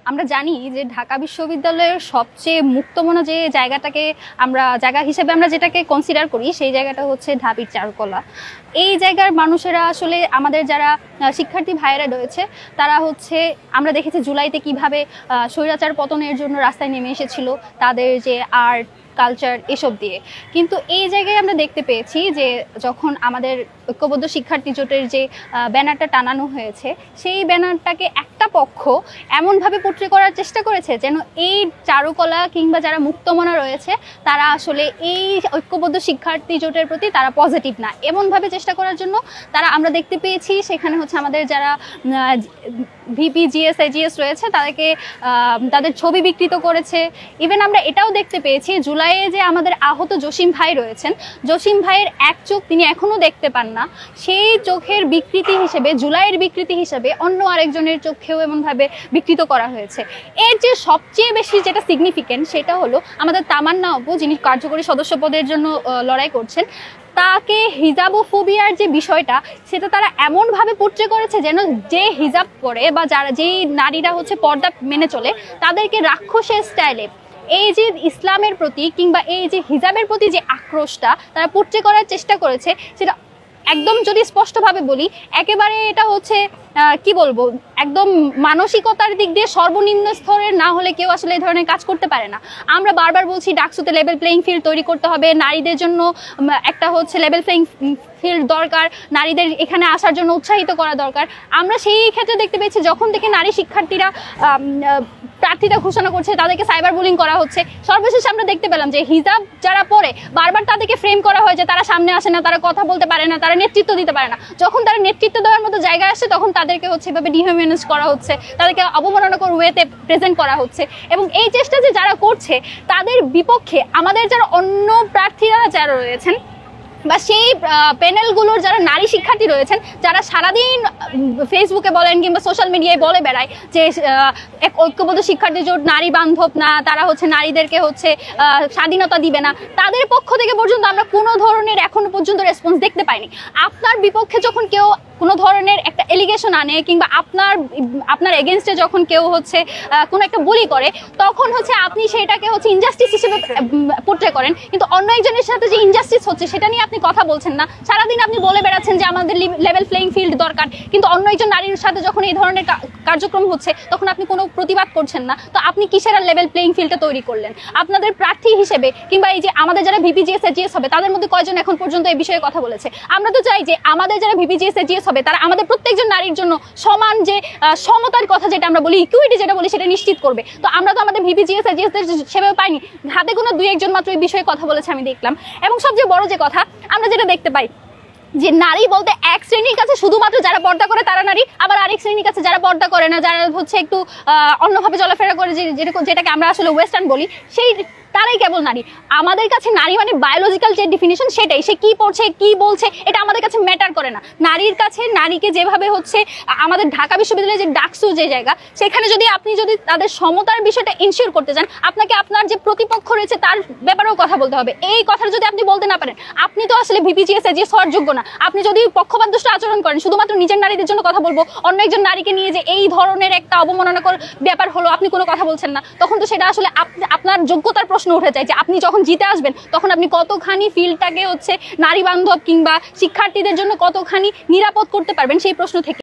আমরা জানি যে ঢাকা বিশ্ববিদ্যালয়ের সবচেয়ে মুক্তমনা যে জায়গাটাকে জায়গা হিসেবে আমরা যেটাকে কনসিডার করি সেই জায়গাটা হচ্ছে ঢাবির চারুকলা। এই জায়গার মানুষেরা আসলে আমাদের যারা শিক্ষার্থী ভাইয়েরা রয়েছে তারা হচ্ছে আমরা দেখেছি জুলাইতে কিভাবে স্বৈরাচার পতনের জন্য রাস্তায় নেমে এসেছিল তাদের যে আর্ট কালচার এসব দিয়ে। কিন্তু এই জায়গায় আমরা দেখতে পেয়েছি যে যখন আমাদের ঐক্যবদ্ধ শিক্ষার্থী জোটের যে ব্যানারটা টানানো হয়েছে সেই ব্যানারটাকে একটা পক্ষ এমনভাবে পোট্রে করার চেষ্টা করেছে যেন এই চারুকলা কিংবা যারা মুক্তমনা রয়েছে তারা আসলে এই ঐক্যবদ্ধ শিক্ষার্থী জোটের প্রতি তারা পজিটিভ না, এমনভাবে চেষ্টা করার জন্য আমরা দেখতে পেয়েছি সেখানে হচ্ছে আমাদের যারা ভিপি জিএস এজিএস রয়েছে তাদেরকে তাদের ছবি বিকৃত করেছে। ইভেন আমরা এটাও দেখতে পেয়েছি জুলাইয়ে যে আমাদের আহত জসিম ভাই রয়েছেন, জসিম ভাইয়ের এক চোখ তিনি এখনো দেখতে পান না, সেই চোখের বিকৃতি হিসেবে জুলাইয়ের বিকৃতি হিসেবে অন্য আরেকজনের চোখেও এমনভাবে বিকৃত করা হয়েছে। এর যে সবচেয়ে বেশি যেটা সিগনিফিকেন্ট সেটা হলো আমাদের তামান্না আপু যিনি কার্যকরী সদস্য পদের জন্য লড়াই করছেন, তাকে হিজাবোফোবিয়ার যে বিষয়টা সেটা তারা এমনভাবে পোট্রে করেছে যেন যে হিজাব পরে বা যেই নারীরা হচ্ছে পর্দা মেনে চলে তাদেরকে রাক্ষসের স্টাইলে এই যে ইসলামের প্রতি কিংবা এই যে হিজাবের প্রতি যে আক্রোশটা তারা পোট্রে করার চেষ্টা করেছে সেটা একদম যদি স্পষ্টভাবে বলি একেবারে এটা হচ্ছে কি বলবো একদম মানসিকতার দিক দিয়ে সর্বনিম্ন স্তরের না হলে কেউ আসলে এই ধরনের কাজ করতে পারে না। আমরা বারবার বলছি ডাকসুতে লেভেল প্লেইং ফিল্ড তৈরি করতে হবে, নারীদের জন্য একটা হচ্ছে লেভেল প্লেইং ফিল্ড দরকার, নারীদের এখানে আসার জন্য উৎসাহিত করা দরকার। আমরা সেই ক্ষেত্রে দেখতে পেয়েছি যখন থেকে নারী শিক্ষার্থীরা প্রার্থীতা ঘোষণা করছে তাদেরকে সাইবার বুলিং করা হচ্ছে। সর্বশেষ আমরা দেখতে পেলাম যে হিজাব যারা পরে বারবার তাদেরকে ফ্রেম করা হয় যে তারা সামনে আসে না, তারা কথা বলতে পারে না, তারা নেতৃত্ব দিতে পারে না। যখন তারা নেতৃত্ব দেওয়ার মতো জায়গায় আসে তখন তাদেরকে হচ্ছে এভাবে ডিহিউম্যানাইজ করা হচ্ছে, তাদেরকে অবমাননাকর ওয়েতে প্রেজেন্ট করা হচ্ছে। এবং এই চেষ্টা যে যারা করছে তাদের বিপক্ষে আমাদের যারা অন্য প্রার্থীরা যারা রয়েছেন বা সেই প্যানেলগুলোর যারা নারী শিক্ষার্থী রয়েছেন যারা সারাদিন ফেসবুকে বলেন কিংবা সোশ্যাল মিডিয়ায় বলে বেড়ায় যে এক ঐক্যবদ্ধ শিক্ষার্থী জোট নারী বান্ধব না, তারা হচ্ছে নারীদেরকে হচ্ছে স্বাধীনতা দিবে না, তাদের পক্ষ থেকে পর্যন্ত আমরা কোনো ধরনের এখনো পর্যন্ত রেসপন্স দেখতে পাইনি। আপনার বিপক্ষে যখন কেউ কোনো ধরনের একটা এলিগেশন আনে কিংবা আপনার এগেনস্টে যখন কেউ হচ্ছে কোনো একটা বুলি করে তখন হচ্ছে আপনি সেটাকে হচ্ছে ইনজাস্টিস হিসেবে পোট্রে করেন, কিন্তু অন্য একজনের সাথে যে ইনজাস্টিস হচ্ছে সেটা নিয়ে আপনি কথা বলছেন না। সারাদিন আপনি বলে বেড়াচ্ছেন যে আমাদের লেভেল প্লেইং ফিল্ড দরকার, কিন্তু অন্য একজন নারীর সাথে যখন এই ধরনের কার্যক্রম হচ্ছে তখন আপনি কোনো প্রতিবাদ করছেন না। তো আপনি কিসের আর লেভেল প্লেইং ফিল্ডটা তৈরি করলেন? আপনাদের প্রার্থী হিসেবে কিংবা এই যে আমাদের যারা ভিপিজিএস এজিএস হবে তাদের মধ্যে কয়জন এখন পর্যন্ত এই বিষয়ে কথা বলেছে? আমরা তো চাই যে আমাদের যারা ভিপিজিএস এজিএস হবে তারা আমাদের প্রত্যেকজন নারীর জন্য সমান যে সমতার কথা যেটা আমরা বলি, ইকুইটি যেটা বলি, সেটা নিশ্চিত করবে। তো আমরা তো আমাদের ভিপিজিএস এজিএসদের সেভাবে পাইনি, হাতে কোনো দুই একজন মাত্র এই বিষয়ে কথা বলেছে আমি দেখলাম। এবং সবচেয়ে বড় যে কথা আমরা যেটা দেখতে পাই যে নারী বলতে এক শ্রেণীর কাছে শুধুমাত্র যারা পর্দা করে তারা নারী, আবার আরেক শ্রেণীর কাছে যারা পর্দা করে না, যারা হচ্ছে একটু অন্যভাবে চলাফেরা করে যেটাকে আমরা আসলে ওয়েস্টার্ন বলি, সেই তারাই কেবল নারী। আমাদের কাছে নারী মানে বায়োলজিক্যাল যে ডিফিনিশন সেটাই, সে কি পড়ছে কি বলছে এটা আমাদের কাছে ম্যাটার করে না। নারীর কাছে নারীকে যেভাবে হচ্ছে আমাদের ঢাকা বিশ্ববিদ্যালয়ের যে ডাকসু যে জায়গা সেখানে আপনি যদি তাদের সমতার বিষয়টা ইনশিওর করতে চান আপনাকে আপনার যে প্রতিপক্ষ রয়েছে তার ব্যাপারেও কথা বলতে হবে। এই কথাটা যদি আপনি বলতে না পারেন আপনি তো আসলে ভিপিজিএস এজিএস হওয়ার যোগ্য না। আপনি যদি পক্ষপাতদুষ্ট আচরণ করেন শুধুমাত্র নিজের নারীদের জন্য কথা বলবো, অন্য একজন নারীকে নিয়ে যে এই ধরনের একটা অবমাননাকর ব্যাপার হলো আপনি কোনো কথা বলছেন না, তখন তো সেটা আসলে আপনার যোগ্যতার প্রশ্ন উঠে যায় যে আপনি যখন জিতে আসবেন তখন আপনি কতখানি ফিল্ডটাকে হচ্ছে নারী বান্ধব কিংবা শিক্ষার্থীদের জন্য কতখানি নিরাপদ করতে পারবেন সেই প্রশ্ন থেকে